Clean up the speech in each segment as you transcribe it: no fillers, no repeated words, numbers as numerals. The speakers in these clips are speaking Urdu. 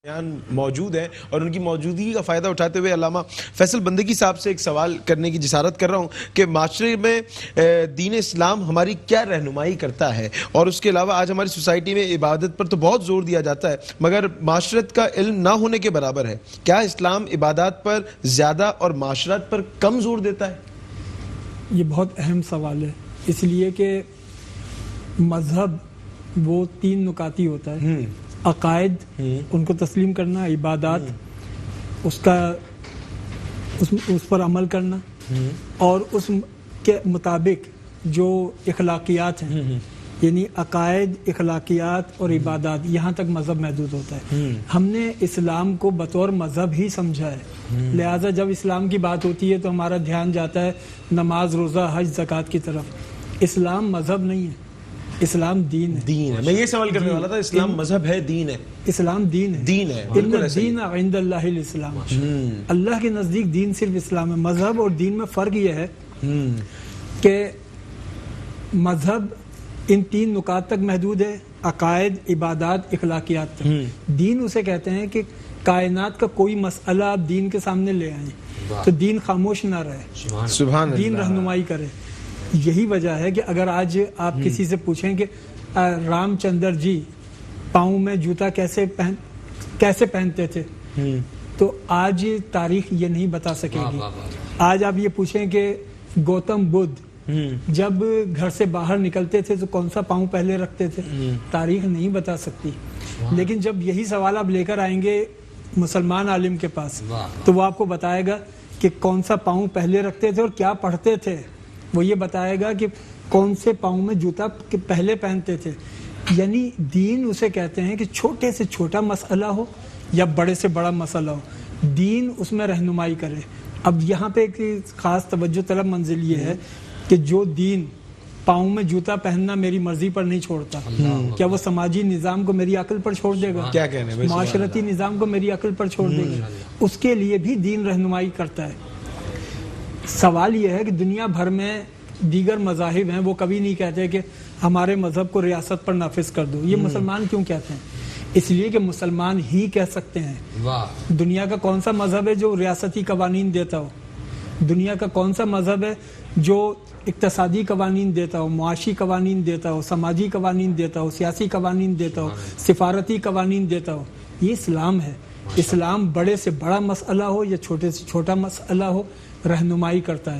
بیان موجود ہیں اور ان کی موجودگی کا فائدہ اٹھاتے ہوئے علامہ فیصل بندگی صاحب سے ایک سوال کرنے کی جسارت کر رہا ہوں کہ معاشرے میں دین اسلام ہماری کیا رہنمائی کرتا ہے، اور اس کے علاوہ آج ہماری سوسائٹی میں عبادت پر تو بہت زور دیا جاتا ہے مگر معاشرت کا علم نہ ہونے کے برابر ہے۔ کیا اسلام عبادات پر زیادہ اور معاشرت پر کم زور دیتا ہے؟ یہ بہت اہم سوال ہے، اس لیے کہ مذہب وہ 3 نکاتی ہوتا ہے: عقائد، ان کو تسلیم کرنا، عبادات، اس پر عمل کرنا، اور اس کے مطابق جو اخلاقیات ہیں، یعنی عقائد، اخلاقیات اور عبادات، یہاں تک مذہب محدود ہوتا ہے۔ ہم نے اسلام کو بطور مذہب ہی سمجھا ہے، لہٰذا جب اسلام کی بات ہوتی ہے تو ہمارا دھیان جاتا ہے نماز، روزہ، حج، زکوٰۃ کی طرف۔ اسلام مذہب نہیں ہے، اسلام دین ہے۔ دین ہے، میں یہ سوال کرنے والا تھا، اسلام مذہب ہے، دین ہے؟ اسلام دین ہے، دین ہے، ان الدین عند اللہ الاسلام۔ اللہ کے نزدیک دین صرف اسلام ہے۔ مذہب اور دین میں فرق یہ ہے کہ مذہب ان 3 نکات تک محدود ہے: عقائد، عبادات، اخلاقیات تک۔ دین اسے کہتے ہیں کہ کائنات کا کوئی مسئلہ آپ دین کے سامنے لے آئیں تو دین خاموش نہ رہے، سبحان اللہ، دین رہنمائی کرے۔ یہی وجہ ہے کہ اگر آج آپ کسی سے پوچھیں کہ رام چندر جی پاؤں میں جوتا کیسے پہنتے تھے، تو آج تاریخ یہ نہیں بتا سکے گی۔ آج آپ یہ پوچھیں کہ گوتم بدھ جب گھر سے باہر نکلتے تھے تو کون سا پاؤں پہلے رکھتے تھے، تاریخ نہیں بتا سکتی۔ لیکن جب یہی سوال آپ لے کر آئیں گے مسلمان عالم کے پاس تو وہ آپ کو بتائے گا کہ کون سا پاؤں پہلے رکھتے تھے اور کیا پڑھتے تھے۔ وہ یہ بتائے گا کہ کون سے پاؤں میں جوتا پہلے پہنتے تھے۔ یعنی دین اسے کہتے ہیں کہ چھوٹے سے چھوٹا مسئلہ ہو یا بڑے سے بڑا مسئلہ ہو، دین اس میں رہنمائی کرے۔ اب یہاں پہ ایک خاص توجہ طلب منزل یہ ہے کہ جو دین پاؤں میں جوتا پہننا میری مرضی پر نہیں چھوڑتا، کیا وہ سماجی نظام کو میری عقل پر چھوڑ دے گا؟ کیا کہنے، معاشرتی نظام کو میری عقل پر چھوڑ دے گا؟ اس کے لیے بھی دین رہنمائی کرتا ہے۔ سوال یہ ہے کہ دنیا بھر میں دیگر مذاہب ہیں، وہ کبھی نہیں کہتے کہ ہمارے مذہب کو ریاست پر نافذ کر دو۔ یہ مسلمان کیوں کہتے ہیں؟ اس لیے کہ مسلمان ہی کہہ سکتے ہیں۔ دنیا کا کون سا مذہب ہے جو ریاستی قوانین دیتا ہو؟ دنیا کا کون سا مذہب ہے جو اقتصادی قوانین دیتا ہو، معاشی قوانین دیتا ہو، سماجی قوانین دیتا ہو، سیاسی قوانین دیتا ہو، سفارتی قوانین دیتا ہو؟ یہ اسلام ہے۔ اسلام بڑے سے بڑا مسئلہ ہو یا چھوٹے سے چھوٹا مسئلہ ہو، رہنمائی کرتا ہے۔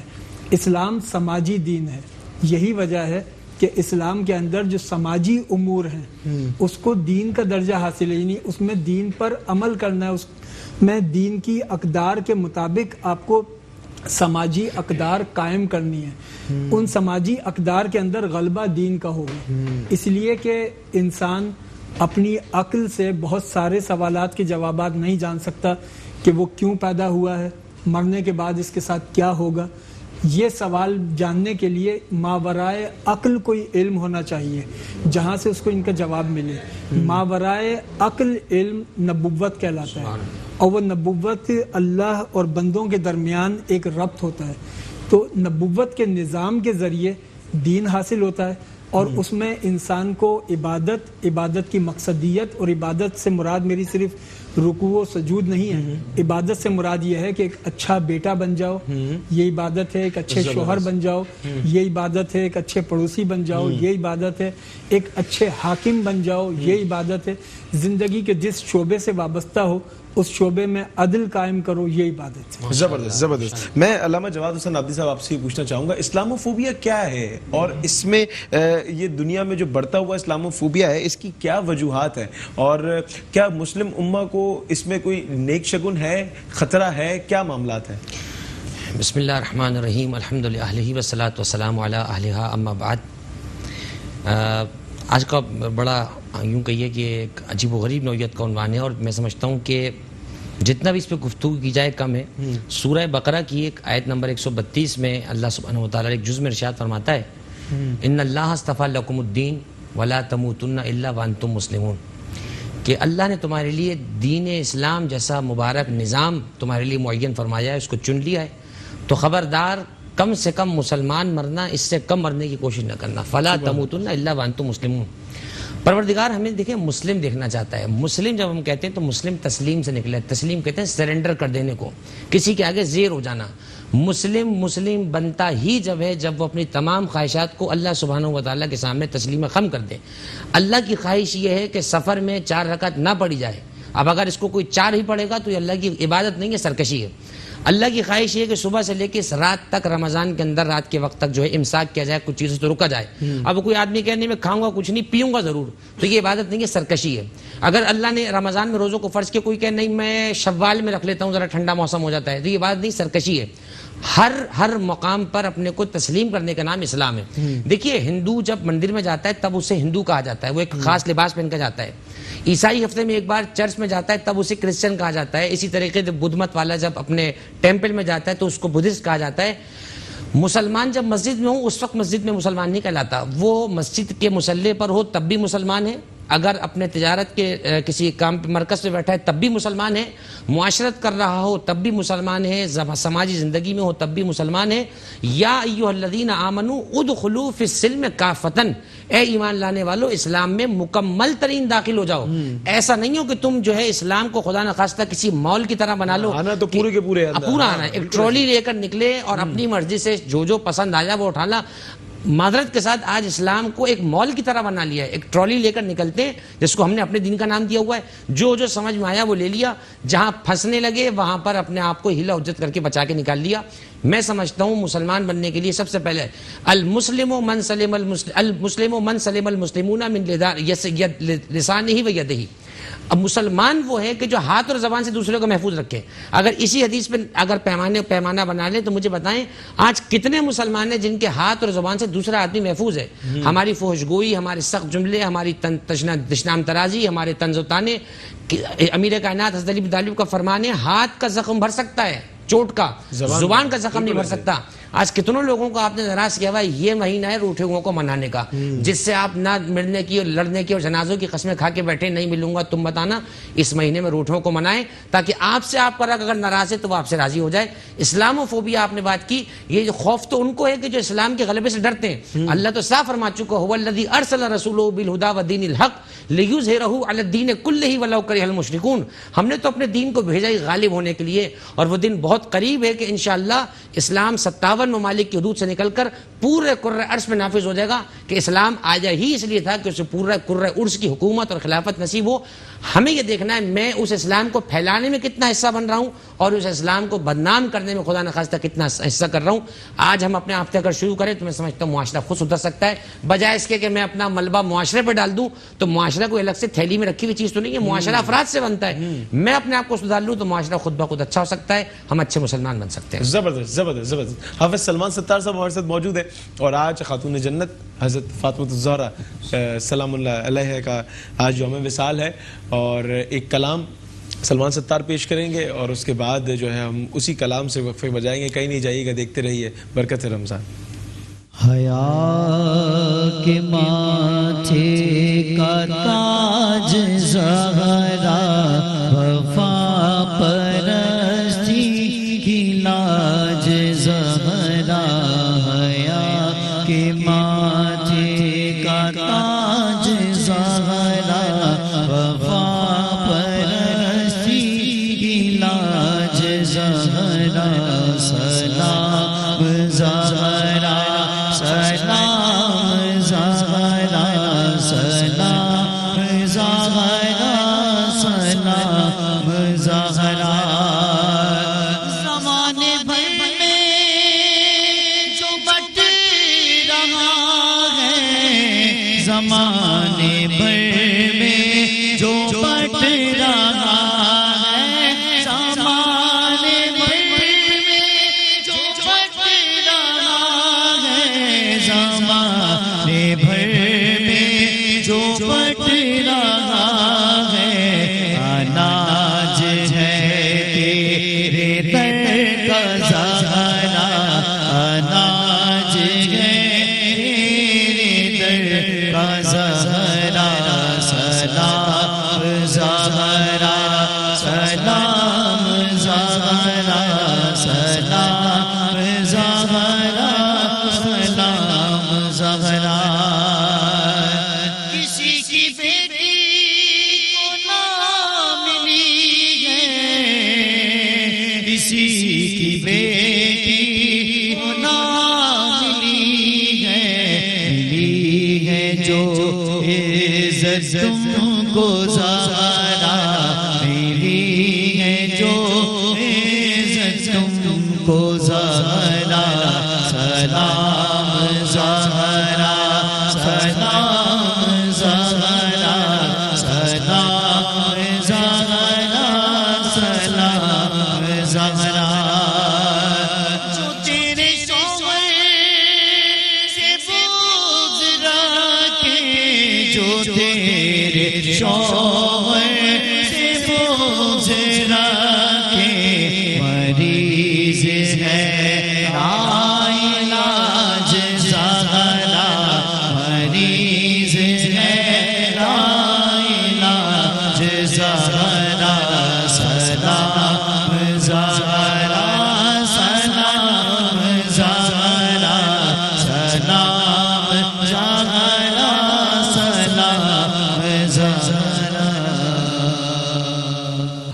اسلام سماجی دین ہے۔ یہی وجہ ہے کہ اسلام کے اندر جو سماجی امور ہیں اس کو دین کا درجہ حاصل ہے، یعنی اس میں دین پر عمل کرنا ہے، اس میں دین کی اقدار کے مطابق آپ کو سماجی اقدار قائم کرنی ہے۔ ان سماجی اقدار کے اندر غلبہ دین کا ہوگا، اس لیے کہ انسان اپنی عقل سے بہت سارے سوالات کے جوابات نہیں جان سکتا کہ وہ کیوں پیدا ہوا ہے، مرنے کے بعد اس کے ساتھ کیا ہوگا۔ یہ سوال جاننے کے لیے ماورائے عقل کوئی علم ہونا چاہیے جہاں سے اس کو ان کا جواب ملے۔ ماورائے عقل علم نبوت کہلاتا ہے، اور وہ نبوت اللہ اور بندوں کے درمیان ایک ربط ہوتا ہے۔ تو نبوت کے نظام کے ذریعے دین حاصل ہوتا ہے، اور اس میں انسان کو عبادت کی مقصدیت، اور عبادت سے مراد میری صرف رکوع و سجود نہیں ہے، عبادت سے مراد یہ ہے کہ ایک اچھا بیٹا بن جاؤ، یہ عبادت ہے، ایک اچھے شوہر بن جاؤ، یہ عبادت ہے، ایک اچھے پڑوسی بن جاؤ، یہ عبادت ہے، ایک اچھے حاکم بن جاؤ، یہ عبادت ہے، زندگی کے جس شعبے سے وابستہ ہو اس شعبے میں عدل قائم کرو، یہ عبادت ہے۔ زبردست زبردست۔ میں علامہ جواد حسین عابدی صاحب آپ سے پوچھنا چاہوں گا، اسلاموفوبیا کیا ہے، اور اس میں یہ دنیا میں جو بڑھتا ہوا اسلاموفوبیا ہے اس کی کیا وجوہات ہیں، اور کیا مسلم امہ کو اس میں کوئی نیک شگن ہے، خطرہ ہے، کیا معاملات ہیں؟ بسم اللہ الرحمن الرحیم، الحمد للہ والصلاۃ والسلام علی اہلہا، اما بعد۔ آج کا بڑا یوں کہیے کہ ایک عجیب و غریب نوعیت کا عنوان ہے، اور میں سمجھتا ہوں کہ جتنا بھی اس پہ گفتگو کی جائے کم ہے۔ سورہ بقرہ کی ایک آیت نمبر 132 میں اللہ سبحانہ وتعالیٰ ایک جز میں ارشاد فرماتا ہے، ان اللہ اصطفیٰ لکم الدین ولا تموتن الا وانتم مسلمون، کہ اللہ نے تمہارے لیے دین اسلام جیسا مبارک نظام تمہارے لیے معین فرمایا ہے، اس کو چن لیا ہے، تو خبردار کم سے کم مسلمان مرنا، اس سے کم مرنے کی کوشش نہ کرنا، فلا تموتن الا وانتم مسلمون۔ پروردگار ہمیں دیکھیں مسلم دیکھنا چاہتا ہے. مسلم جب ہم کہتے ہیں تو مسلم تسلیم سے نکلا ہے. تسلیم کہتے ہیں سرنڈر کر دینے کو, کسی کے آگے زیر ہو جانا. مسلم بنتا ہی جب ہے جب وہ اپنی تمام خواہشات کو اللہ سبحانہ و تعالیٰ کے سامنے تسلیم خم کر دے. اللہ کی خواہش یہ ہے کہ سفر میں 4 رکعت نہ پڑھی جائے. اب اگر اس کو کوئی 4 ہی پڑھے گا تو یہ اللہ کی عبادت نہیں ہے, سرکشی ہے. اللہ کی خواہش یہ ہے کہ صبح سے لے کے اس رات تک, رمضان کے اندر رات کے وقت تک جو ہے امساک کیا جائے, کچھ چیزوں سے رکا جائے. اب کوئی آدمی کہنے میں کھاؤں گا کچھ نہیں, پیوں گا ضرور, تو یہ عبادت نہیں ہے, سرکشی ہے. اگر اللہ نے رمضان میں روزوں کو فرض کیا, کوئی کہ نہیں میں شوال میں رکھ لیتا ہوں ذرا ٹھنڈا موسم ہو جاتا ہے, تو یہ عبادت نہیں, سرکشی ہے. ہر مقام پر اپنے کو تسلیم کرنے کا نام اسلام ہے. دیکھیے ہندو جب مندر میں جاتا ہے تب اسے ہندو کہا جاتا ہے, وہ ایک خاص لباس پہن کر جاتا ہے. عیسائی ہفتے میں ایک بار چرچ میں جاتا ہے تب اسے کرسچن کہا جاتا ہے. اسی طریقے سے بدھ مت والا جب اپنے ٹیمپل میں جاتا ہے تو اس کو بدھسٹ کہا جاتا ہے. مسلمان جب مسجد میں ہو اس وقت مسجد میں مسلمان نہیں کہلاتا, وہ مسجد کے مصلی پر ہو تب بھی مسلمان ہے, اگر اپنے تجارت کے کسی کام پہ مرکز پہ بیٹھا ہے تب بھی مسلمان ہے, معاشرت کر رہا ہو تب بھی مسلمان ہے, سماجی زندگی میں ہو تب بھی مسلمان ہے. یا ایھا الذین آمنوا ادخلوا فی السلم کافۃ, اے ایمان لانے والو اسلام میں مکمل ترین داخل ہو جاؤ. ایسا نہیں ہو کہ تم جو ہے اسلام کو خدا نخواستہ کسی مال کی طرح بنا لو, آنا تو پورے کے پورے پورا آنا, ایک ٹرالی لے کر نکلے اور اپنی مرضی سے جو پسند آیا وہ اٹھانا. معذرت کے ساتھ آج اسلام کو ایک مال کی طرح بنا لیا ہے, ایک ٹرالی لے کر نکلتے ہیں جس کو ہم نے اپنے دین کا نام دیا ہوا ہے, جو سمجھ میں آیا وہ لے لیا, جہاں پھنسنے لگے وہاں پر اپنے آپ کو ہیلا حجت کر کے بچا کے نکال لیا. میں سمجھتا ہوں مسلمان بننے کے لیے سب سے پہلے المسلم من سلم المسلمون من لسانہ و یدہ. اب مسلمان وہ ہے کہ جو ہاتھ اور زبان سے دوسرے کو محفوظ رکھے. اگر اسی حدیث پہ اگر پیمانہ بنا لیں تو مجھے بتائیں آج کتنے مسلمان ہیں جن کے ہاتھ اور زبان سے دوسرا آدمی محفوظ ہے. ہماری فحش گوئی, ہمارے سخت جملے, ہماری دشنام ترازی, ہمارے طنز و طعنے. امیر کائنات حضرت علی بن طالب کا فرمان ہے ہاتھ کا زخم بھر سکتا ہے چوٹ کا, زبان کا زخم نہیں بھر سکتا. آج کتنوں لوگوں کو آپ نے ناراض کیا ہوا ہے, یہ مہینہ ہے روٹھے ہوئوں کو منانے کا, جس سے آپ نہ ملنے کی اور لڑنے کی اور جنازوں کی قسمیں کھا کے بیٹھے, نہیں ملوں گا تم بتانا. اس مہینے میں روٹھوں کو منائیں تاکہ آپ سے آپ پر اگر ناراض ہے تو وہ آپ سے راضی ہو جائے. اسلام فوبیا آپ نے بات کی, یہ خوف تو ان کو ہے کہ جو اسلام کے غلبے سے ڈرتے ہیں. اللہ تو صاف فرما چکا هو الذی ارسل رسولہ بالہدی ودین الحق لیظہرہ علی الدین کلہ ولو کرہ المشرکون. ہم نے تو اپنے دین کو بھیجا ہی غالب ہونے کے لیے, اور وہ دن بہت قریب ہے کہ انشاءاللہ اسلام 57 ممالک کی حدود سے نکل کر پورے کرۂ ارض میں نافذ ہو جائے گا. کہ اسلام آیا ہی اس لیے تھا کہ اسے پورا کرۂ ارض کی حکومت اور خلافت نصیب ہو. ہمیں یہ دیکھنا ہے میں اس اسلام کو پھیلانے میں کتنا حصہ بن رہا ہوں اور اس اسلام کو بدنام کرنے میں خدا نخواستہ کتنا حصہ کر رہا ہوں. آج ہم اپنے آپ سے اگر شروع کریں تو میں سمجھتا ہوں معاشرہ خود سدھر سکتا ہے, بجائے اس کے کہ میں اپنا ملبہ معاشرے پہ ڈال دوں. تو معاشرہ کوئی الگ سے تھیلی میں رکھی ہوئی چیز تو نہیں ہے, معاشرہ افراد سے بنتا ہے. میں اپنے آپ کو سدھار لوں تو معاشرہ خود بخود اچھا ہو سکتا ہے, ہم اچھے مسلمان بن سکتے ہیں. زبردست زبردست زبردست. حافظ سلمان ستار صاحب ہمارے ساتھ موجود ہے, اور آج خاتون جنت حضرت فاطمہ الزہرا سلام اللہ علیہ کا آج یوم وصال ہے, اور ایک کلام سلمان ستار پیش کریں گے اور اس کے بعد جو ہے ہم اسی کلام سے وقفے بجائیں گے. کہیں نہیں جائیے گا, دیکھتے رہیے برکت رمضان. حیا کے ماتھے کا تاج زہرا, وفا پرستی کی لاج زہرا. حیا کے ماتھے کا تاج زہرا, وفا پرستی کی لاج زہرا. سلام زہرا, سلام زہرا, سلام زہرا, سلام زہرا. زمانے بھر میں جو بٹ رہا ہے, زمانے بھر میں جو بٹ رہا ہے, زمانے بھر میں جو بٹ رہا ہے, زمانے بھر میں جو بٹ رہا ہے. اناج ہے تیرے در کا زہرا, اناج ہے تیرے در کا زہرا. سلام زہرا, کسی کی بیٹی نہ ملی ہے جو عزت تم کو زہرا ملی ہے جو عزت تم کو زہرا سلام زہرا سلام زہرا سلام زہرا سلام زہرا جو تیرے شوہر سے بغض رکھے جو تیرے شوہر سے بغض رکھے مریض ہے علاج زہرا مریض ہے علاج زہرا سلام زہرا سلام زہرا سلام زہرا سلام زہرا.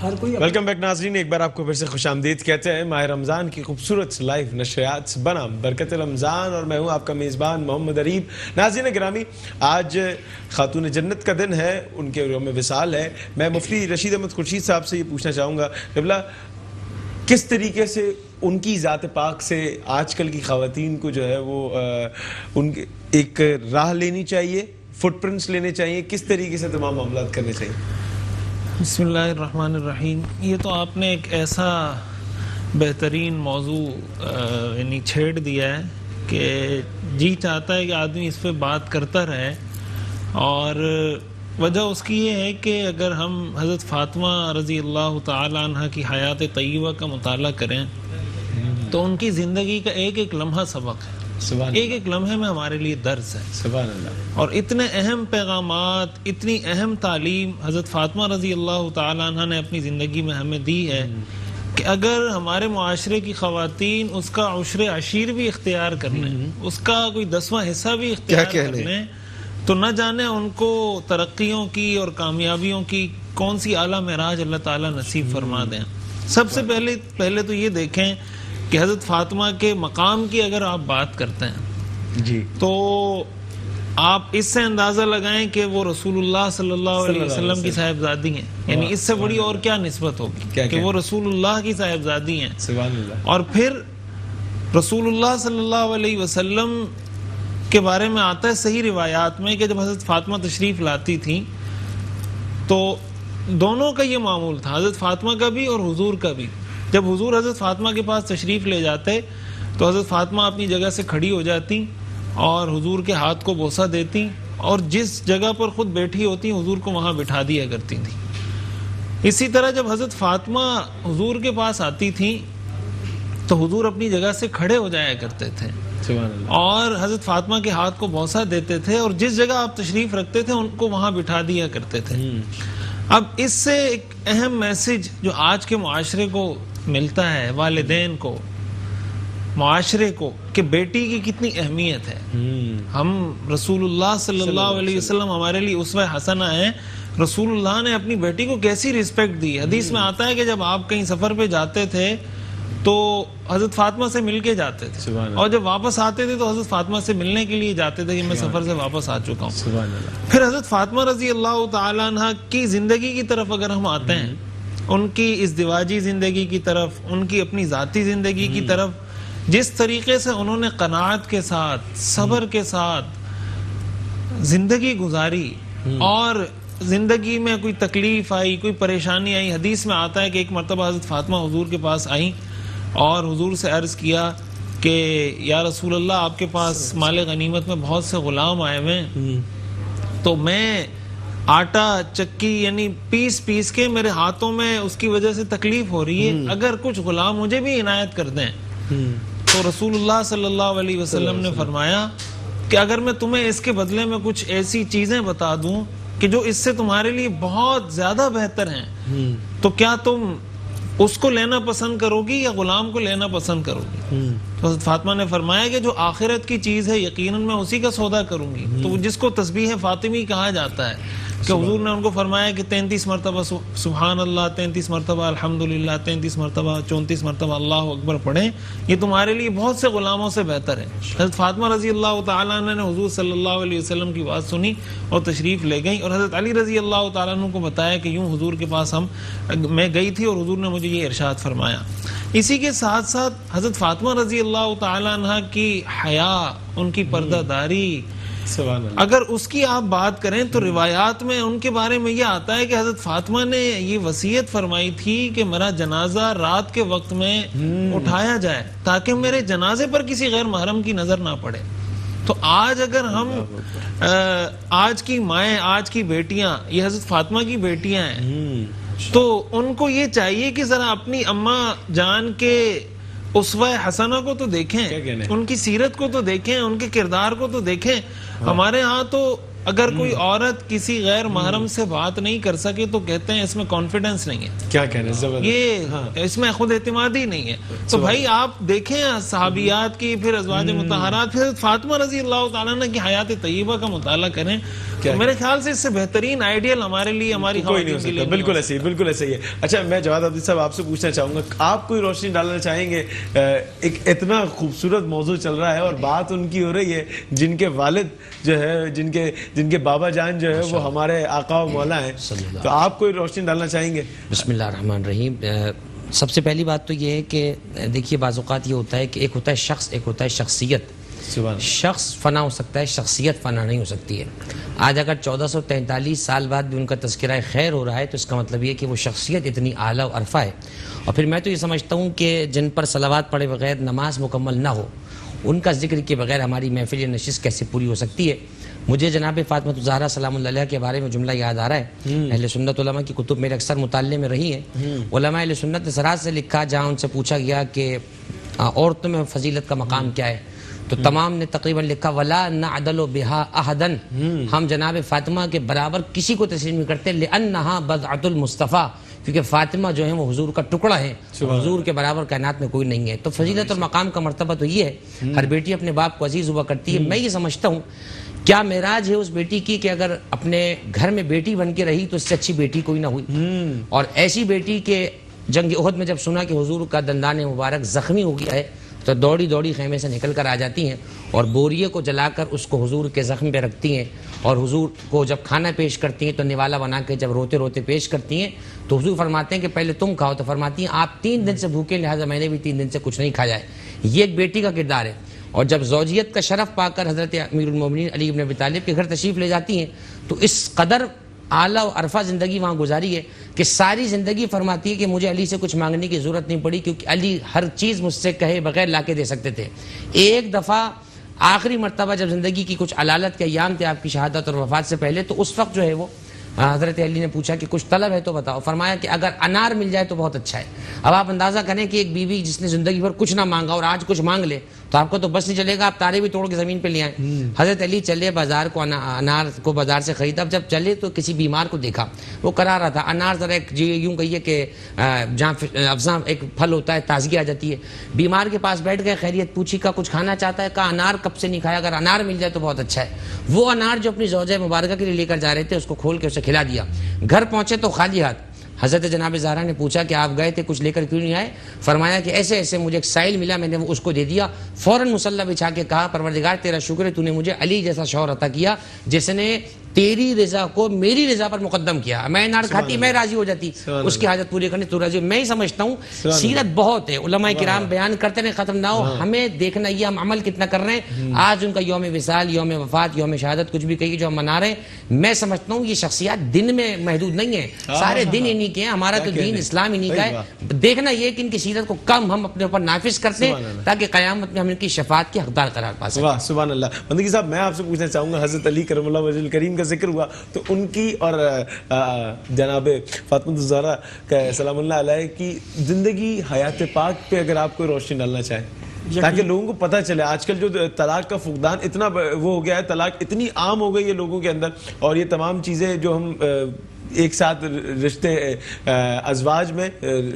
ہر کوئی ویلکم بیک ناظرین، ایک بار آپ کو پھر سے خوش آمدید کہتے ہیں ماہ رمضان کی خوبصورت لائیو نشریات بنام برکت رمضان، اور میں ہوں آپ کا میزبان محمد اریب. ناظرین گرامی، آج خاتون جنت کا دن ہے، ان کے یوم وصال ہے. میں مفتی رشید احمد خورشید صاحب سے یہ پوچھنا چاہوں گا قبلہ، کس طریقے سے ان کی ذات پاک سے آج کل کی خواتین کو جو ہے وہ ان کے ایک راہ لینی چاہیے، فٹ پرنٹس لینے چاہیے، کس طریقے سے تمام معاملات کرنے چاہیے؟ بسم اللہ الرحمن الرحیم. یہ تو آپ نے ایک ایسا بہترین موضوع یعنی چھیڑ دیا ہے کہ جی چاہتا ہے کہ آدمی اس پہ بات کرتا رہے. اور وجہ اس کی یہ ہے کہ اگر ہم حضرت فاطمہ رضی اللہ تعالی عنہ کی حیات طیبہ کا مطالعہ کریں تو ان کی زندگی کا ایک ایک لمحہ سبق ہے، ایک ایک لمحے میں ہمارے لیے درس ہے. سبحان اللہ. اور اتنے اہم پیغامات، اتنی اہم تعلیم حضرت فاطمہ رضی اللہ تعالی عنہ نے اپنی زندگی میں ہمیں دی ہے کہ اگر ہمارے معاشرے کی خواتین اس کا عشر عشیر بھی اختیار کر لیں، اس کا کوئی 10واں حصہ بھی اختیار کر لیں، تو نہ جانے ان کو ترقیوں کی اور کامیابیوں کی کون سی اعلیٰ معراج اللہ تعالیٰ نصیب فرما دیں. سب سے پہلے تو یہ دیکھیں کہ حضرت فاطمہ کے مقام کی اگر آپ بات کرتے ہیں جی تو آپ اس سے اندازہ لگائیں کہ وہ رسول اللہ صلی اللہ علیہ وسلم کی صاحبزادی ہیں. یعنی اس سے بڑی اور کیا نسبت ہوگی کہ وہ رسول اللہ کی صاحبزادی ہیں. سبحان اللہ. اور پھر رسول اللہ صلی اللہ علیہ وسلم کے بارے میں آتا ہے صحیح روایات میں کہ جب حضرت فاطمہ تشریف لاتی تھیں تو دونوں کا یہ معمول تھا، حضرت فاطمہ کا بھی اور حضور کا بھی. جب حضور حضرت فاطمہ کے پاس تشریف لے جاتے تو حضرت فاطمہ اپنی جگہ سے کھڑی ہو جاتی اور حضور کے ہاتھ کو بوسہ دیتی، اور جس جگہ پر خود بیٹھی ہوتی حضور کو وہاں بٹھا دیا کرتی تھیں. اسی طرح جب حضرت فاطمہ حضور کے پاس آتی تھیں تو حضور اپنی جگہ سے کھڑے ہو جایا کرتے تھے سبحان اللہ. اور حضرت فاطمہ کے ہاتھ کو بوسہ دیتے تھے، اور جس جگہ آپ تشریف رکھتے تھے ان کو وہاں بٹھا دیا کرتے تھے. اب اس سے ایک اہم میسج جو آج کے معاشرے کو ملتا ہے، والدین کو، معاشرے کو، کہ بیٹی کی کتنی اہمیت ہے. ہم رسول اللہ صلی اللہ علیہ وسلم ہمارے لیے اسوہ حسنہ ہیں. رسول اللہ نے اپنی بیٹی کو کیسی رسپیکٹ دی. حدیث میں آتا ہے کہ جب آپ کہیں سفر پہ جاتے تھے تو حضرت فاطمہ سے مل کے جاتے تھے، اور جب واپس آتے تھے تو حضرت فاطمہ سے ملنے کے لیے جاتے تھے کہ میں سفر سے واپس آ چکا ہوں. پھر حضرت فاطمہ رضی اللہ تعالی عنہ کی زندگی کی طرف اگر ہم آتے ہیں، ان کی ازدواجی زندگی کی طرف، ان کی اپنی ذاتی زندگی کی طرف، جس طریقے سے انہوں نے قناعت کے ساتھ، صبر کے ساتھ زندگی گزاری، اور زندگی میں کوئی تکلیف آئی، کوئی پریشانی آئی. حدیث میں آتا ہے کہ ایک مرتبہ حضرت فاطمہ حضور کے پاس آئیں اور حضور سے عرض کیا کہ یا رسول اللہ، آپ کے پاس مال غنیمت میں بہت سے غلام آئے ہوئے ہیں، تو میں آٹا چکی یعنی پیس کے میرے ہاتھوں میں اس کی وجہ سے تکلیف ہو رہی ہے، اگر کچھ غلام مجھے بھی عنایت کر دیں. تو رسول اللہ صلی اللہ علیہ وسلم نے فرمایا کہ اگر میں تمہیں اس کے بدلے میں کچھ ایسی چیزیں بتا دوں کہ جو اس سے تمہارے لیے بہت زیادہ بہتر ہیں، تو کیا تم اس کو لینا پسند کرو گی یا غلام کو لینا پسند کرو گی؟ تو حضرت فاطمہ نے فرمایا کہ جو آخرت کی چیز ہے یقیناً میں اسی کا سودا کروں گی. تو جس کو تسبیح فاطمی کہا جاتا ہے کہ حضور نے ان کو فرمایا کہ 33 مرتبہ سبحان اللہ، 33 مرتبہ الحمدللہ، 33 مرتبہ 34 مرتبہ اللہ اکبر پڑھیں، یہ تمہارے لیے بہت سے غلاموں سے بہتر ہے۔ حضرت فاطمہ رضی اللہ تعالیٰ عنہ نے حضور صلی اللہ علیہ وسلم کی بات سنی اور تشریف لے گئیں، اور حضرت علی رضی اللہ تعالیٰ عنہ کو بتایا کہ یوں حضور کے پاس میں گئی تھی اور حضور نے مجھے یہ ارشاد فرمایا۔ اسی کے ساتھ ساتھ حضرت فاطمہ رضی اللہ تعالیٰ عنہ کی حیا، ان کی پردہ داری، سبحان اللہ، اگر اس کی آپ بات کریں تو روایات میں ان کے بارے میں یہ آتا ہے کہ حضرت فاطمہ نے یہ وصیت فرمائی تھی کہ میرا جنازہ رات کے وقت میں اٹھایا جائے تاکہ میرے جنازے پر کسی غیر محرم کی نظر نہ پڑے۔ تو آج اگر ہم آج کی مائیں، آج کی بیٹیاں، یہ حضرت فاطمہ کی بیٹیاں ہیں، تو ان کو یہ چاہیے کہ ذرا اپنی اماں جان کے اسوہ حسنہ کو تو دیکھیں، ان کی سیرت کو تو دیکھیں، ان کے کردار کو تو دیکھیں۔ ہمارے ہاں تو اگر کوئی عورت کسی غیر محرم سے بات نہیں کر سکے تو کہتے ہیں اس میں کانفیڈنس نہیں ہے، کیا کہنا ہے، یہ اس میں خود اعتمادی نہیں ہے۔ تو بھائی آپ دیکھیں صحابیات کی، پھر ازواج مطہرات، پھر فاطمہ رضی اللہ تعالیٰ عنہ کی حیات طیبہ کا مطالعہ کریں، تو میرے خیال سے اس سے بہترین آئیڈیل ہمارے لیے، ہماری کوئی نہیں ہو سکتا۔ بالکل ایسے ہی، بالکل ایسے ہی ہے۔ اچھا، میں جواد عابدی صاحب آپ سے پوچھنا چاہوں گا، آپ کوئی روشنی ڈالنا چاہیں گے؟ ایک اتنا خوبصورت موضوع چل رہا ہے اور بات ان کی ہو رہی ہے جن کے والد جو ہے، جن کے بابا جان جو ہے وہ ہمارے آقا و مولا ہیں، تو آپ کوئی روشنی ڈالنا چاہیں گے؟ بسم اللہ الرحمن الرحیم۔ سب سے پہلی بات تو یہ ہے کہ دیکھیے بعض اوقات یہ ہوتا ہے کہ ایک ہوتا ہے شخص، ایک ہوتا ہے شخصیت۔ شخص فنا ہو سکتا ہے، شخصیت فنا نہیں ہو سکتی ہے۔ آج اگر 1443 سال بعد بھی ان کا تذکرہ خیر ہو رہا ہے تو اس کا مطلب یہ کہ وہ شخصیت اتنی اعلیٰ و عرفہ ہے۔ اور پھر میں تو یہ سمجھتا ہوں کہ جن پر صلوات پڑھے بغیر نماز مکمل نہ ہو، ان کا ذکر کے بغیر ہماری محفل یا نشست کیسے پوری ہو سکتی ہے؟ مجھے جناب فاطمہ الزہرا سلام اللہ علیہ کے بارے میں جملہ یاد آ رہا ہے۔ اہل سنت علماء کی کتب میرے اکثر مطالعے میں رہی ہیں۔ علماء اہل سنت نے سراحت سے لکھا، جہاں ان سے پوچھا گیا کہ عورتوں میں فضیلت کا مقام کیا ہے، تو تمام نے تقریباً لکھا ولا نعدل بہا احدن، ہم جناب فاطمہ کے برابر کسی کو تسلیم نہیں کرتے، لانہا بضعۃ المصطفیٰ، کیونکہ فاطمہ جو ہے وہ حضور کا ٹکڑا ہے، حضور کے برابر کائنات میں کوئی نہیں ہے۔ تو فضیلت اور مقام کا مرتبہ تو یہ ہے، ہر بیٹی اپنے باپ کو عزیز ہوا کرتی ہے۔ میں یہ سمجھتا ہوں کیا معراج ہے اس بیٹی کی کہ اگر اپنے گھر میں بیٹی بن کے رہی تو اس سے اچھی بیٹی کوئی نہ ہوئی، اور ایسی بیٹی کہ جنگ احد میں جب سنا کہ حضور کا دندان مبارک زخمی ہو گیا ہے تو دوڑی دوڑی خیمے سے نکل کر آ جاتی ہیں اور بوریے کو جلا کر اس کو حضور کے زخم پہ رکھتی ہیں، اور حضور کو جب کھانا پیش کرتی ہیں تو نوالا بنا کے جب روتے روتے پیش کرتی ہیں تو حضور فرماتے ہیں کہ پہلے تم کھاؤ، تو فرماتی ہیں آپ 3 دن سے بھوکے، لہٰذا میں نے بھی 3 دن سے کچھ نہیں کھایا ہے۔ یہ ایک بیٹی کا کردار ہے۔ اور جب زوجیت کا شرف پا کر حضرت امیر المومنین علی بن ابی طالب کے گھر تشریف لے جاتی ہیں تو اس قدر اعلیٰ و عرفہ زندگی وہاں گزاری ہے کہ ساری زندگی فرماتی ہے کہ مجھے علی سے کچھ مانگنے کی ضرورت نہیں پڑی، کیونکہ علی ہر چیز مجھ سے کہے بغیر لا کے دے سکتے تھے۔ ایک دفعہ آخری مرتبہ جب زندگی کی کچھ علالت کے ایام تھے آپ کی شہادت اور وفات سے پہلے، تو اس وقت جو ہے وہ حضرت علی نے پوچھا کہ کچھ طلب ہے تو بتاؤ، فرمایا کہ اگر انار مل جائے تو بہت اچھا ہے۔ اب آپ اندازہ کریں کہ ایک بیوی جس نے زندگی بھر کچھ نہ مانگا اور آج کچھ مانگ لے تو آپ کو تو بس نہیں چلے گا، آپ تارے بھی توڑ کے زمین پہ لے آئیں۔ حضرت علی چلے بازار کو، انار کو بازار سے خریدا۔ اب جب چلے تو کسی بیمار کو دیکھا، وہ کرا رہا تھا۔ انار ذرا ایک یوں کہیے کہ جہاں افزاں ایک پھل ہوتا ہے، تازگی آ جاتی ہے۔ بیمار کے پاس بیٹھ گئے، خیریت پوچھی، کا کچھ کھانا چاہتا ہے؟ کہا انار کب سے نہیں کھایا، اگر انار مل جائے تو بہت اچھا ہے۔ وہ انار جو اپنی زوجہ مبارکہ کے لیے لے کر جا رہے تھے اس کو کھول کے اسے کھلا دیا۔ گھر پہنچے تو خالی ہاتھ۔ حضرت جناب زہرا نے پوچھا کہ آپ گئے تھے کچھ لے کر کیوں نہیں آئے؟ فرمایا کہ ایسے ایسے مجھے ایک سائل ملا، میں نے وہ اس کو دے دیا۔ فوراً مصلی بچھا کے کہا پروردگار تیرا شکر ہے تو نے مجھے علی جیسا شوہر عطا کیا جس نے تیری رضا کو میری رضا پر مقدم کیا۔ میں انار کھاتی میں راضی ہو جاتی، اس کی حاجت پوری کرنی تو راضی۔ میں ہی سمجھتا ہوں سیرت بہت ہے، علماء کرام بیان کرتے رہے، ختم نہ ہو۔ ہمیں دیکھنا یہ ہم عمل کتنا کر رہے ہیں۔ آج ان کا یوم وصال، یوم وفات، یوم شہادت، کچھ بھی کہیے جو ہم منا رہے ہیں، میں سمجھتا ہوں یہ شخصیات دن میں محدود نہیں ہیں، سارے دن انہی کے ہیں۔ ہمارا تو دین اسلام انہی کا ہے۔ دیکھنا یہ کہ ان کی سیرت کو کم ہم اپنے اوپر نافذ کرتے ہیں تاکہ قیامت میں ہم ان کی شفاعت کے حقدار قرار پا سکیں۔ واہ سبحان اللہ۔ بندگی صاحب میں آپ سے پوچھنا چاہوں گا، حضرت علی کرم اللہ وجہ الکریم کا ذکر ہوا تو ان کی اور جناب فاطمہ الزہرا سلام اللہ علیہ کی زندگی حیات پاک پہ اگر آپ کوئی روشنی ڈالنا چاہیں تاکہ لوگوں کو پتہ چلے۔ آج کل جو طلاق کا فقدان اتنا وہ ہو گیا ہے، طلاق اتنی عام ہو گئی ہے لوگوں کے اندر، اور یہ تمام چیزیں جو ہم ایک ساتھ رشتے ازواج میں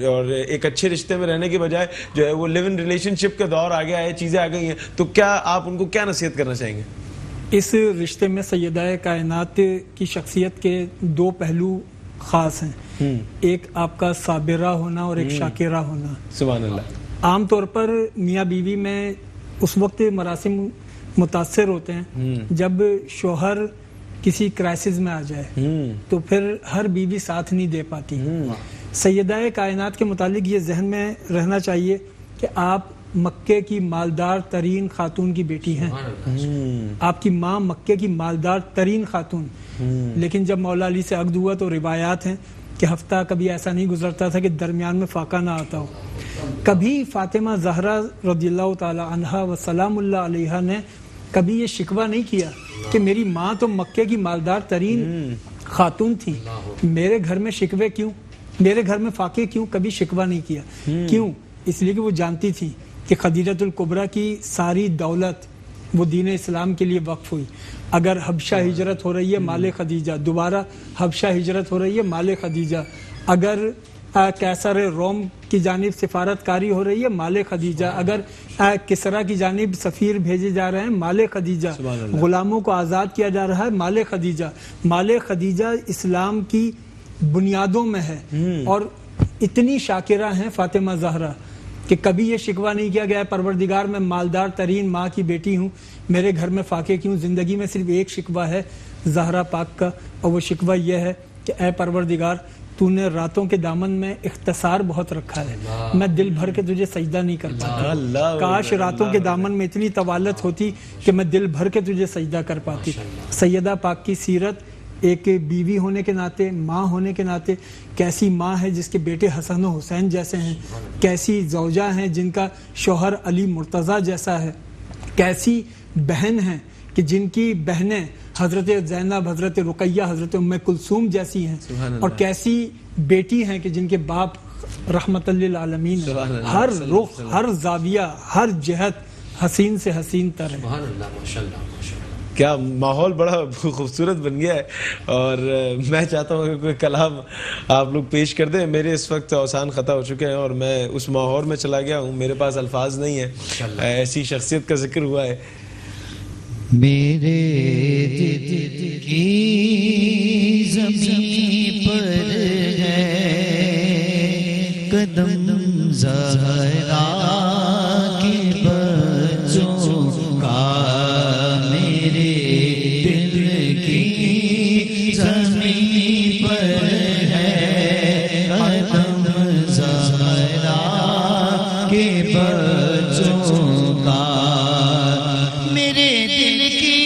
اور ایک اچھے رشتے میں رہنے کے بجائے جو ہے وہ لیو ان ریلیشن شپ کا دور آ گیا ہے، چیزیں آ گئی ہیں، تو کیا آپ ان کو کیا نصیحت کرنا چاہیں گے؟ اس رشتے میں سیدہ کائنات کی شخصیت کے دو پہلو خاص ہیں، ایک آپ کا صابرہ ہونا اور ایک شاکرہ ہونا۔ سبحان اللہ۔ عام طور پر میاں بیوی میں اس وقت مراسم متاثر ہوتے ہیں جب شوہر کسی کرائسس میں آ جائے تو پھر ہر بیوی ساتھ نہیں دے پاتی۔ سیدہ کائنات کے متعلق یہ ذہن میں رہنا چاہیے کہ آپ مکے کی مالدار ترین خاتون کی بیٹی ہیں، آپ کی ماں مکے کی مالدار ترین خاتون، لیکن جب مولا علی سے عقد ہوا تو روایات ہیں کہ ہفتہ کبھی ایسا نہیں گزرتا تھا کہ درمیان میں فاقہ نہ آتا ہو۔ کبھی فاطمہ زہرا رضی اللہ تعالی عنہا و سلام اللہ علیہا نے کبھی یہ شکوہ نہیں کیا کہ میری ماں تو مکے کی مالدار ترین خاتون تھی، میرے گھر میں شکوے کیوں، میرے گھر میں فاقے کیوں، کبھی شکوہ نہیں کیا۔ کیوں؟ اس لیے کہ وہ جانتی تھی کہ خدیجۃ الکبریٰ کی ساری دولت وہ دین اسلام کے لیے وقف ہوئی۔ اگر حبشہ ہجرت ہو رہی ہے مال خدیجہ، دوبارہ حبشہ ہجرت ہو رہی ہے مال خدیجہ، اگر کیسر روم کی جانب سفارت کاری ہو رہی ہے مال خدیجہ، اگر کسرا کی جانب سفیر بھیجے جا رہے ہیں مال خدیجہ، غلاموں کو آزاد کیا جا رہا ہے مال خدیجہ۔ مال خدیجہ اسلام کی بنیادوں میں ہے، اور اتنی شاکرہ ہیں فاطمہ زہرا کہ کبھی یہ شکوہ نہیں کیا گیا پروردگار میں مالدار ترین ماں کی بیٹی ہوں، میرے گھر میں فاقے کیوں۔ زندگی میں صرف ایک شکوہ ہے زہرا پاک کا، اور وہ شکوہ یہ ہے کہ اے پروردگار تو نے راتوں کے دامن میں اختصار بہت رکھا ہے، میں دل بھر کے تجھے سجدہ نہیں کر پاتا، کاش راتوں کے دامن میں اتنی طوالت ہوتی کہ میں دل بھر کے تجھے سجدہ کر پاتی۔ سیدہ پاک کی سیرت ایک بیوی ہونے کے ناطے، ماں ہونے کے ناطے، کیسی ماں ہے جس کے بیٹے حسن و حسین جیسے ہیں، کیسی زوجہ ہیں جن کا شوہر علی مرتضیٰ جیسا ہے، کیسی بہن ہیں کہ جن کی بہنیں حضرت زینب، حضرت رقیہ، حضرت ام کلثوم جیسی ہیں، اور کیسی بیٹی ہیں کہ جن کے باپ رحمت للعالمین ہیں۔ ہر رخ، ہر زاویہ، ہر جہت حسین سے حسین تر ہے۔ سبحان اللہ، ماشاءاللہ ماشاءاللہ۔ کیا ماحول بڑا خوبصورت بن گیا ہے، اور میں چاہتا ہوں کہ کوئی کلام آپ لوگ پیش کر دیں۔ میرے اس وقت اوسان خطا ہو چکے ہیں اور میں اس ماحول میں چلا گیا ہوں، میرے پاس الفاظ نہیں ہیں، ایسی شخصیت کا ذکر ہوا ہے۔ میرے دل کی زمین پر ہے قدم زہرا کے بچوں کا، میرے دل کی زمین پر ہے قدم زہرا کے بچوں کا، میرے دل کی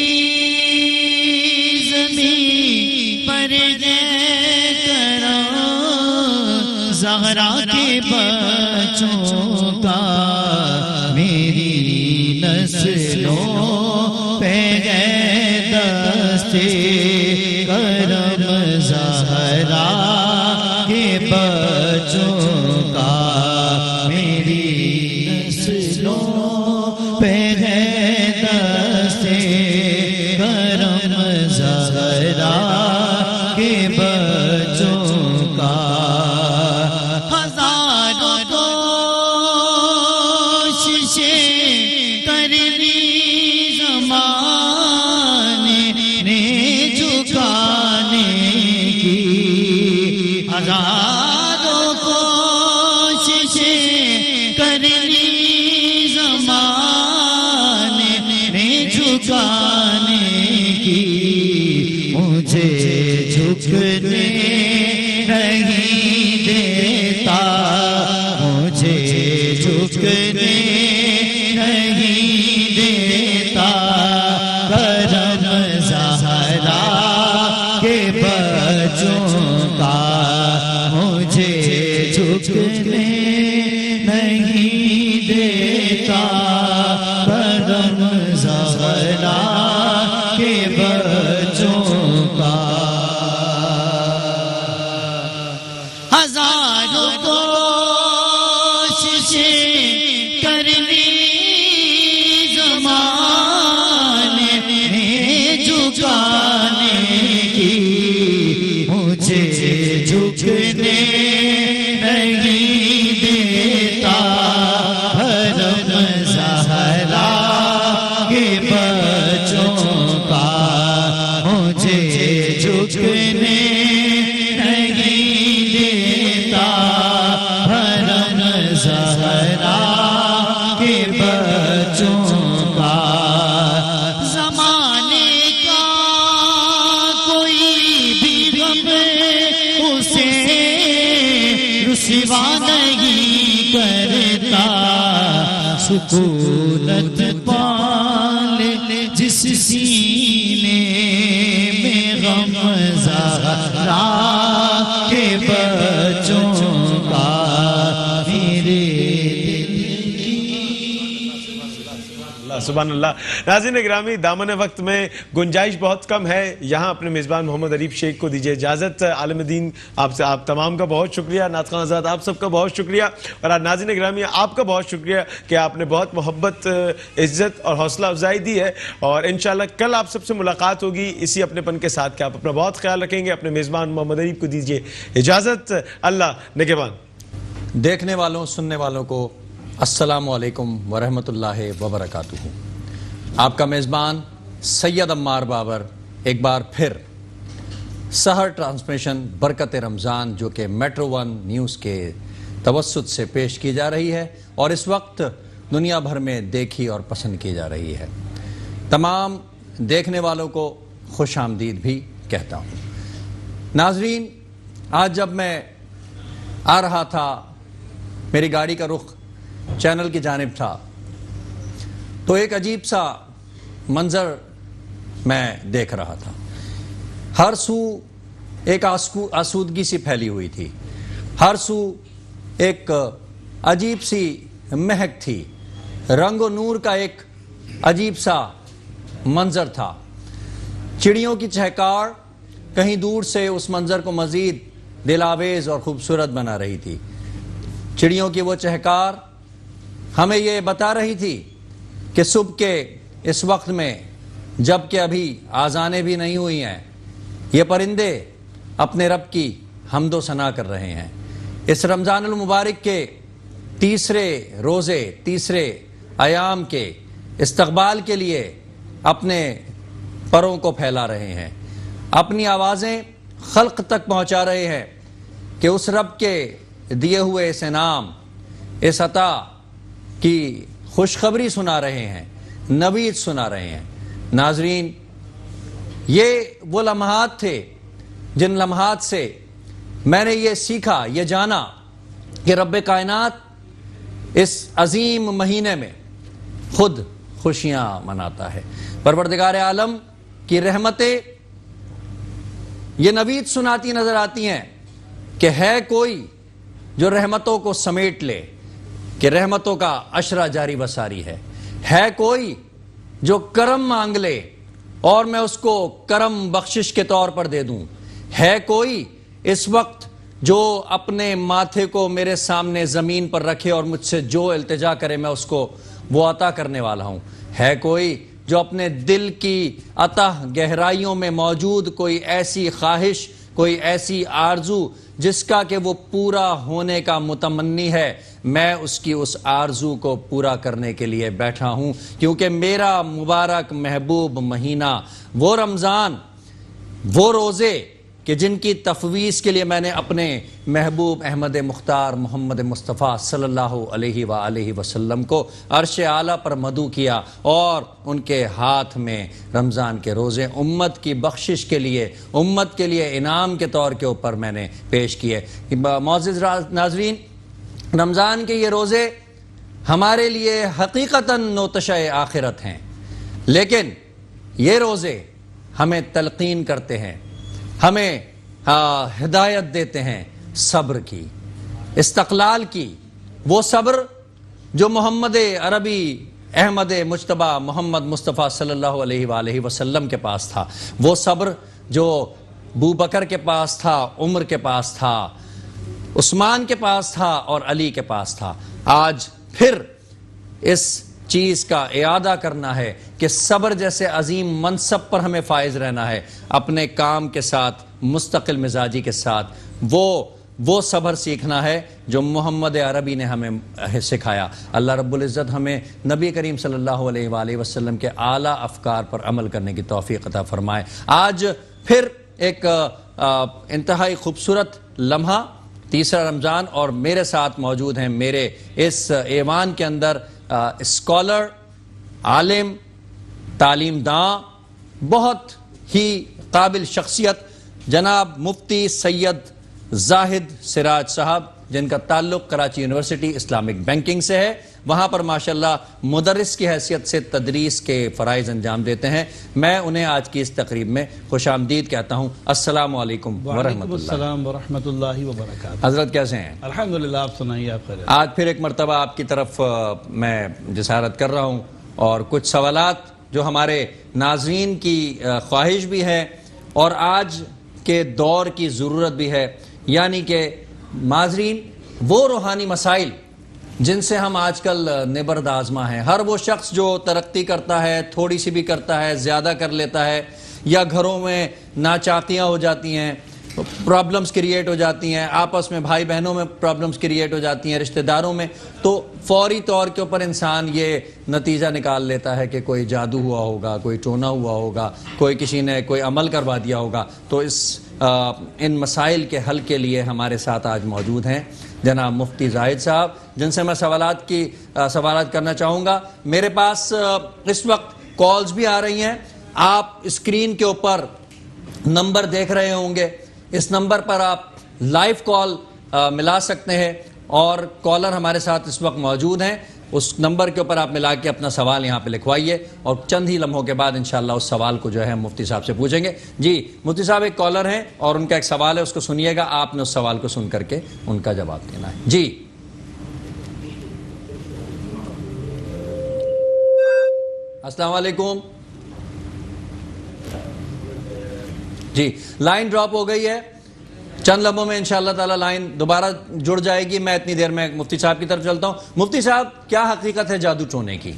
زمین پر ہے کرم زہرا کے بچوں کا، میری نسلوں پہ ہے دستے کرم زہرا کے بچوں کا، میری نسلوں پہ ہے دستے کرم زہرا کے بچوں کا، ہزاروں کوششیں کرنی زمانے نے جھکانے کی، ہزاروں کوششیں کرنی زمانے نے جھکانے کی، مجھے جھکنے نہیں دیتا، مجھے جھکنے نہیں دیتا کرم زہرا کے بچوں کا، مجھے جھکنے نہیں دیتا کرم زہرا کے بچوں کا، ہزاروں کوششیں کرنی زمانے نے جھکانے کی، مجھے جھکنے نہیں دیتا کرم زہرا کے بچوں کا، سوا نہیں کرتا سکونت پالے جس سینے میں غم زہرا کے بچوں کا میرے سبحان اللہ. ناظرین گرامی، دامن وقت میں گنجائش بہت کم ہے. یہاں اپنے میزبان محمد عریف شیخ کو دیجیے اجازت. عالم دین آپ تمام کا بہت شکریہ. نعت خوان حضرات آپ سب کا بہت شکریہ. اور ناظرین گرامی آپ کا بہت شکریہ کہ آپ نے بہت محبت، عزت اور حوصلہ افزائی دی ہے. اور انشاءاللہ کل آپ سب سے ملاقات ہوگی اسی اپنے پن کے ساتھ. کہ آپ اپنا بہت خیال رکھیں گے. اپنے میزبان محمد عریف کو دیجیے اجازت. اللہ نگہبان. دیکھنے والوں، سننے والوں کو السلام علیکم ورحمۃ اللہ وبرکاتہ. آپ کا میزبان سید عمار بابر ایک بار پھر سحر ٹرانسمیشن برکت رمضان، جو کہ میٹرو ون نیوز کے توسط سے پیش کی جا رہی ہے اور اس وقت دنیا بھر میں دیکھی اور پسند کی جا رہی ہے، تمام دیکھنے والوں کو خوش آمدید بھی کہتا ہوں. ناظرین، آج جب میں آ رہا تھا، میری گاڑی کا رخ چینل کی جانب تھا، تو ایک عجیب سا منظر میں دیکھ رہا تھا. ہر سو ایک آسودگی سی پھیلی ہوئی تھی، ہر سو ایک عجیب سی مہک تھی، رنگ و نور کا ایک عجیب سا منظر تھا. چڑیوں کی چہکار کہیں دور سے اس منظر کو مزید دلآویز اور خوبصورت بنا رہی تھی. چڑیوں کی وہ چہکار ہمیں یہ بتا رہی تھی کہ صبح کے اس وقت میں، جب کہ ابھی آذانیں بھی نہیں ہوئی ہیں، یہ پرندے اپنے رب کی حمد و ثنا کر رہے ہیں. اس رمضان المبارک کے تیسرے روزے، تیسرے ایام کے استقبال کے لیے اپنے پروں کو پھیلا رہے ہیں، اپنی آوازیں خلق تک پہنچا رہے ہیں کہ اس رب کے دیے ہوئے اس انعام، اس عطا کی خوشخبری سنا رہے ہیں، نوید سنا رہے ہیں. ناظرین، یہ وہ لمحات تھے جن لمحات سے میں نے یہ سیکھا، یہ جانا کہ رب کائنات اس عظیم مہینے میں خود خوشیاں مناتا ہے. پروردگار عالم کی رحمتیں یہ نوید سناتی نظر آتی ہیں کہ ہے کوئی جو رحمتوں کو سمیٹ لے، کہ رحمتوں کا عشرہ جاری بساری ہے کوئی جو کرم مانگ لے اور میں اس کو کرم بخشش کے طور پر دے دوں، ہے کوئی اس وقت جو اپنے ماتھے کو میرے سامنے زمین پر رکھے اور مجھ سے جو التجا کرے میں اس کو وہ عطا کرنے والا ہوں، ہے کوئی جو اپنے دل کی اتح گہرائیوں میں موجود کوئی ایسی خواہش، کوئی ایسی آرزو جس کا کہ وہ پورا ہونے کا متمنی ہے، میں اس کی اس آرزو کو پورا کرنے کے لیے بیٹھا ہوں، کیونکہ میرا مبارک محبوب مہینہ، وہ رمضان، وہ روزے کہ جن کی تفویض کے لیے میں نے اپنے محبوب احمد مختار محمد مصطفیٰ صلی اللہ علیہ وآلہ وسلم کو عرش اعلیٰ پر مدعو کیا اور ان کے ہاتھ میں رمضان کے روزے امت کی بخشش کے لیے، امت کے لیے انعام کے طور کے اوپر میں نے پیش کیے. معزز ناظرین، رمضان کے یہ روزے ہمارے لیے حقیقتاً نوتشۂ آخرت ہیں، لیکن یہ روزے ہمیں تلقین کرتے ہیں، ہمیں ہدایت دیتے ہیں صبر کی، استقلال کی. وہ صبر جو محمد عربی احمد مجتبیٰ محمد مصطفیٰ صلی اللہ علیہ وآلہ وسلم کے پاس تھا، وہ صبر جو ابو بکر کے پاس تھا، عمر کے پاس تھا، عثمان کے پاس تھا اور علی کے پاس تھا. آج پھر اس چیز کا اعادہ کرنا ہے کہ صبر جیسے عظیم منصب پر ہمیں فائز رہنا ہے، اپنے کام کے ساتھ، مستقل مزاجی کے ساتھ وہ صبر سیکھنا ہے جو محمد عربی نے ہمیں سکھایا. اللہ رب العزت ہمیں نبی کریم صلی اللہ علیہ وآلہ وسلم کے اعلیٰ افکار پر عمل کرنے کی توفیق عطا فرمائے. آج پھر ایک انتہائی خوبصورت لمحہ، تیسرا رمضان، اور میرے ساتھ موجود ہیں میرے اس ایوان کے اندر اسکالر، عالم، تعلیم داں، بہت ہی قابل شخصیت جناب مفتی سید زاہد سراج صاحب. جن کا تعلق کراچی یونیورسٹی اسلامک بینکنگ سے ہے. وہاں پر ماشاءاللہ مدرس کی حیثیت سے تدریس کے فرائض انجام دیتے ہیں. میں انہیں آج کی اس تقریب میں خوش آمدید کہتا ہوں. السلام علیکم ورحمۃ اللہ. السلام ورحمۃ اللہ وبرکاتہ. حضرت کیسے ہیں؟ الحمدللہ, آپ سنائیے, آپ خیر. آج پھر ایک مرتبہ آپ کی طرف میں جسارت کر رہا ہوں اور کچھ سوالات جو ہمارے ناظرین کی خواہش بھی ہے اور آج کے دور کی ضرورت بھی ہے, یعنی کہ ناظرین وہ روحانی مسائل جن سے ہم آج کل نبرد آزما ہیں. ہر وہ شخص جو ترقی کرتا ہے, تھوڑی سی بھی کرتا ہے, زیادہ کر لیتا ہے, یا گھروں میں ناچاقیاں ہو جاتی ہیں, پرابلمز کریٹ ہو جاتی ہیں, آپس میں بھائی بہنوں میں پرابلمز کریٹ ہو جاتی ہیں, رشتہ داروں میں, تو فوری طور کے اوپر انسان یہ نتیجہ نکال لیتا ہے کہ کوئی جادو ہوا ہوگا, کوئی ٹونا ہوا ہوگا, کوئی کسی نے کوئی عمل کروا دیا ہوگا. تو ان مسائل کے حل کے لیے ہمارے ساتھ آج موجود ہیں جناب مفتی زاہد صاحب, جن سے میں سوالات کرنا چاہوں گا. میرے پاس اس وقت کالز بھی آ رہی ہیں. آپ اسکرین کے اوپر نمبر دیکھ رہے ہوں گے, اس نمبر پر آپ لائیو کال ملا سکتے ہیں اور کالر ہمارے ساتھ اس وقت موجود ہیں. اس نمبر کے اوپر آپ ملا کے اپنا سوال یہاں پہ لکھوائیے اور چند ہی لمحوں کے بعد انشاءاللہ اس سوال کو جو ہے مفتی صاحب سے پوچھیں گے. جی مفتی صاحب, ایک کالر ہیں اور ان کا ایک سوال ہے, اس کو سنیے گا. آپ نے اس سوال کو سن کر کے ان کا جواب دینا ہے. جی السلام علیکم. جی لائن ڈراپ ہو گئی ہے, چند لمحوں میں انشاءاللہ تعالی لائن دوبارہ جڑ جائے گی. میں اتنی دیر میں مفتی صاحب کی طرف چلتا ہوں. مفتی صاحب, کیا حقیقت ہے جادو ٹونے کی؟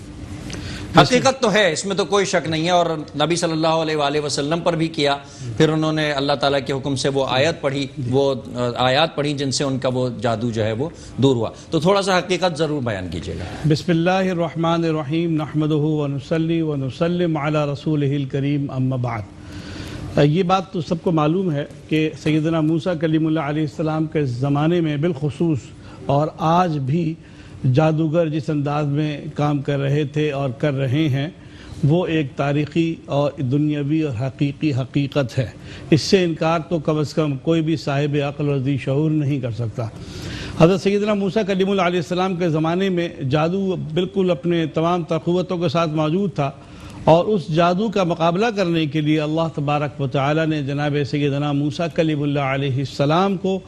حقیقت تو ہے, اس میں تو کوئی شک نہیں ہے, اور نبی صلی اللہ علیہ وآلہ وسلم پر بھی کیا. پھر انہوں نے اللہ تعالیٰ کے حکم سے وہ آیات پڑھی جن سے ان کا وہ جادو جو ہے وہ دور ہوا. تو تھوڑا سا حقیقت ضرور بیان کیجیے گا. بسم اللہ الرحمن الرحیم, نحمدہ ونصلی ونسلم علی رسولہ الکریم, اما بعد. یہ بات تو سب کو معلوم ہے کہ سیدنا موسیٰ کلیم اللہ علیہ السلام کے زمانے میں بالخصوص اور آج بھی جادوگر جس انداز میں کام کر رہے تھے اور کر رہے ہیں وہ ایک تاریخی اور دنیاوی اور حقیقی حقیقت ہے. اس سے انکار تو کم از کم کوئی بھی صاحب عقل و ذی شعور نہیں کر سکتا. حضرت سیدنا موسیٰ کلیم اللہ علیہ السلام کے زمانے میں جادو بالکل اپنے تمام قوتوں کے ساتھ موجود تھا, اور اس جادو کا مقابلہ کرنے کے لیے اللہ تبارک و تعالی نے جناب سیدنا موسیٰ کلیم اللہ علیہ السلام کو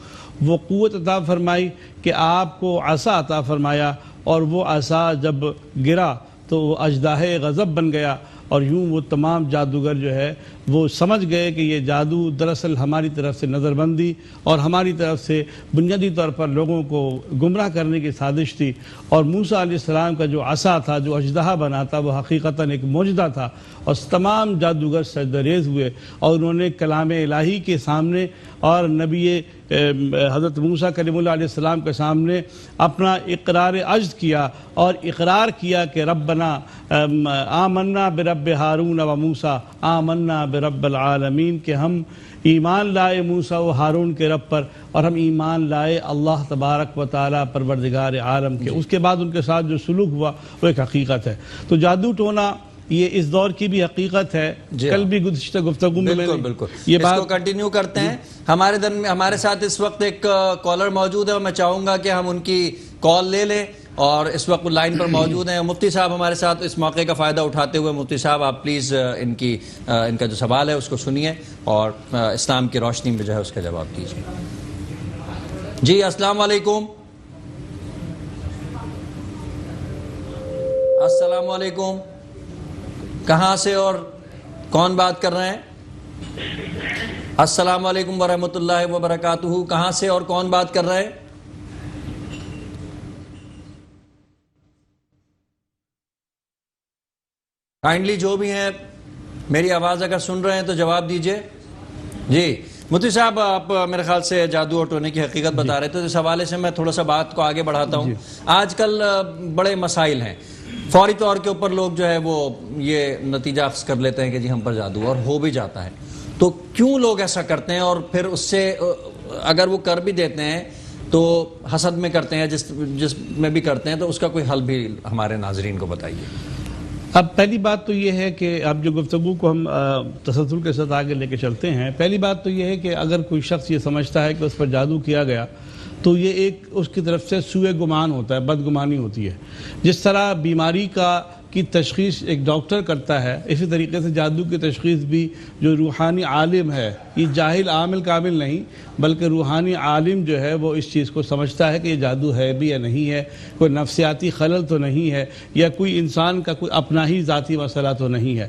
وہ قوت عطا فرمائی کہ آپ کو عصا عطا فرمایا, اور وہ عصا جب گرا تو وہ اژدہا غضب بن گیا, اور یوں وہ تمام جادوگر جو ہے وہ سمجھ گئے کہ یہ جادو دراصل ہماری طرف سے نظر بندی اور ہماری طرف سے بنیادی طور پر لوگوں کو گمراہ کرنے کی سازش تھی. اور موسیٰ علیہ السلام کا جو عصا تھا, جو اژدہا بنا تھا, وہ حقیقتاً ایک معجزہ تھا, اور تمام جادوگر سجدہ ریز ہوئے اور انہوں نے کلام الہی کے سامنے اور نبی حضرت موسیٰ کلیم اللہ علیہ السلام کے سامنے اپنا اقرار عجز کیا اور اقرار کیا کہ ربنا آمنا برب ہارون و موسیٰ آمنا برب العالمین, کہ ہم ایمان لائے موسیٰ و ہارون کے رب پر, اور ہم ایمان لائے اللہ تبارک و تعالی پروردگار عالم کے. اس کے بعد ان کے ساتھ جو سلوک ہوا وہ ایک حقیقت ہے. تو جادو ٹونا یہ اس دور کی بھی حقیقت ہے. کل بھی گزشتہ گفتگو میں بالکل یہ بات کو کنٹینیو کرتے ہیں. ہمارے ساتھ اس وقت ایک کالر موجود ہے اور میں چاہوں گا کہ ہم ان کی کال لے لیں, اور اس وقت لائن پر موجود ہیں مفتی صاحب ہمارے ساتھ. اس موقع کا فائدہ اٹھاتے ہوئے مفتی صاحب آپ پلیز ان کا جو سوال ہے اس کو سنیے اور اسلام کی روشنی میں جو ہے اس کا جواب دیجیے. جی السلام علیکم. السلام علیکم, کہاں سے اور کون بات کر رہے ہیں؟ السلام علیکم ورحمۃ اللہ وبرکاتہ, کہاں سے اور کون بات کر رہے ہیں؟ کائنڈلی جو بھی ہیں میری آواز اگر سن رہے ہیں تو جواب دیجئے. جی مفتی صاحب, آپ میرے خیال سے جادو اور ٹونے کی حقیقت بتا رہے تھے, تو اس حوالے سے میں تھوڑا سا بات کو آگے بڑھاتا ہوں. آج کل بڑے مسائل ہیں, فوری طور کے اوپر لوگ جو ہے وہ یہ نتیجہ اخذ کر لیتے ہیں کہ جی ہم پر جادو, اور ہو بھی جاتا ہے. تو کیوں لوگ ایسا کرتے ہیں, اور پھر اس سے اگر وہ کر بھی دیتے ہیں تو حسد میں کرتے ہیں, جس میں بھی کرتے ہیں, تو اس کا کوئی حل بھی ہمارے ناظرین کو بتائیے. اب پہلی بات تو یہ ہے کہ اب جو گفتگو کو ہم تسلسل کے ساتھ آگے لے کے چلتے ہیں, پہلی بات تو یہ ہے کہ اگر کوئی شخص یہ سمجھتا ہے کہ اس پر جادو کیا گیا تو یہ ایک اس کی طرف سے سوء گمان ہوتا ہے، بدگمانی ہوتی ہے۔ جس طرح بیماری کی تشخیص ایک ڈاکٹر کرتا ہے، اسی طریقے سے جادو کی تشخیص بھی جو روحانی عالم ہے، یہ جاہل عامل کامل نہیں بلکہ روحانی عالم جو ہے وہ اس چیز کو سمجھتا ہے کہ یہ جادو ہے بھی یا نہیں ہے، کوئی نفسیاتی خلل تو نہیں ہے، یا کوئی انسان کا کوئی اپنا ہی ذاتی مسئلہ تو نہیں ہے۔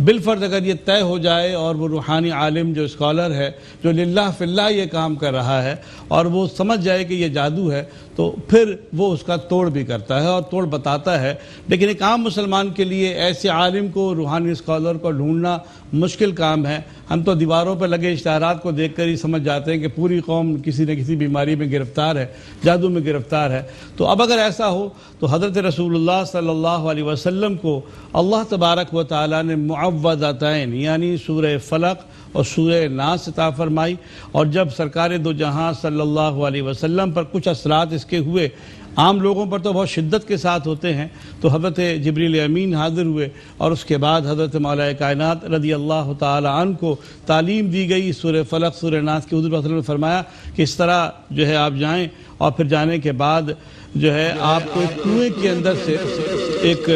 بالفرض اگر یہ طے ہو جائے اور وہ روحانی عالم جو اسکالر ہے، جو للہ فی اللہ یہ کام کر رہا ہے، اور وہ سمجھ جائے کہ یہ جادو ہے، تو پھر وہ اس کا توڑ بھی کرتا ہے اور توڑ بتاتا ہے۔ لیکن ایک عام مسلمان کے لیے ایسے عالم کو، روحانی اسکالر کو ڈھونڈنا مشکل کام ہے۔ ہم تو دیواروں پر لگے اشتہارات کو دیکھ کر ہی سمجھ جاتے ہیں کہ پوری قوم کسی نہ کسی بیماری میں گرفتار ہے، جادو میں گرفتار ہے۔ تو اب اگر ایسا ہو تو حضرت رسول اللہ صلی اللہ علیہ وسلم کو اللہ تبارک و تعالیٰ نے معوذتین یعنی سورہ فلق اور سورہ ناس عطا فرمائی، اور جب سرکار دو جہاں صلی اللہ علیہ وسلم پر کچھ اثرات اس کے ہوئے، عام لوگوں پر تو بہت شدت کے ساتھ ہوتے ہیں، تو حضرت جبریل امین حاضر ہوئے، اور اس کے بعد حضرت مولا کائنات رضی اللہ تعالی عنہ کو تعلیم دی گئی سورہ فلق سورہ ناس کی۔ حضور صلی اللہ علیہ وسلم نے فرمایا کہ اس طرح جو ہے آپ جائیں، اور پھر جانے کے بعد جو ہے آپ کو ایک کنویں کے اندر سے ایک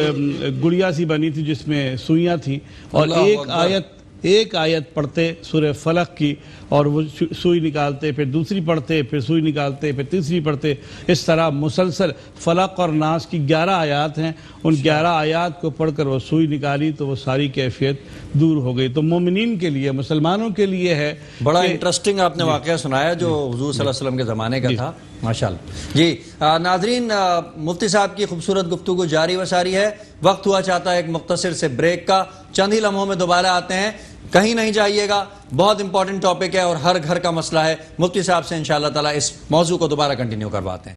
گڑیا سی بنی تھی جس میں سوئیاں تھیں، اور ایک آیت پڑھتے سورہ فلق کی، اور وہ سوئی نکالتے، پھر دوسری پڑھتے، پھر سوئی نکالتے، پھر تیسری پڑھتے، اس طرح مسلسل فلق اور ناس کی 11 آیات ہیں، ان 11 آیات کو پڑھ کر وہ سوئی نکالی تو وہ ساری کیفیت دور ہو گئی۔ تو مومنین کے لیے، مسلمانوں کے لیے ہے۔ بڑا انٹرسٹنگ آپ نے واقعہ سنایا جو حضور صلی اللہ علیہ وسلم کے زمانے کا تھا، ماشاءاللہ۔ جی ناظرین، مفتی صاحب کی خوبصورت گفتگو جاری و ساری ہے، وقت ہوا چاہتا ہے ایک مختصر سے بریک کا، چند ہی لمحوں میں دوبارہ آتے ہیں، کہیں نہیں جائیے گا، بہت امپورٹنٹ ٹاپک ہے اور ہر گھر کا مسئلہ ہے۔ مفتی صاحب سے انشاءاللہ تعالی اس موضوع کو دوبارہ کنٹینیو کرواتے ہیں۔